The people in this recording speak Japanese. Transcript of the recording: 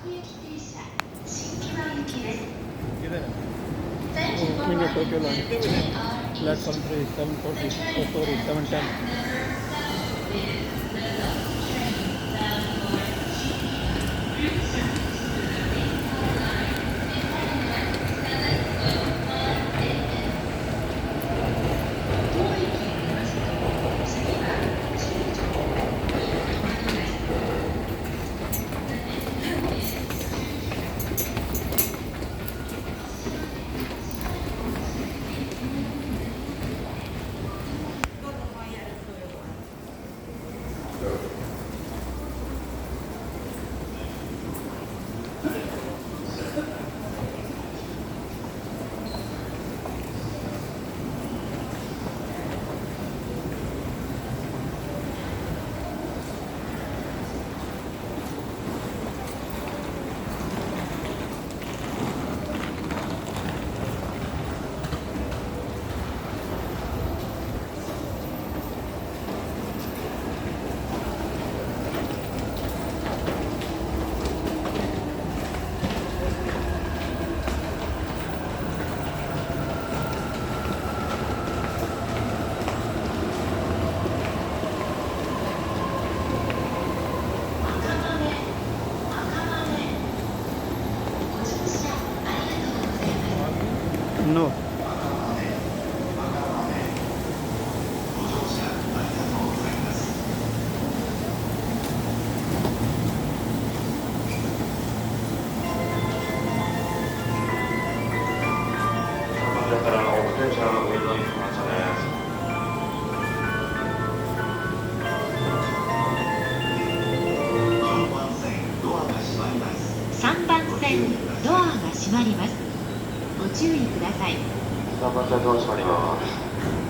Queen of Tokyo line. Platform 3, 740, oh sorry, 710. No. こちらから奥電車の上野に来ましたね。3番線ドアが閉まります。ご注意ください。3番線ドア閉まります。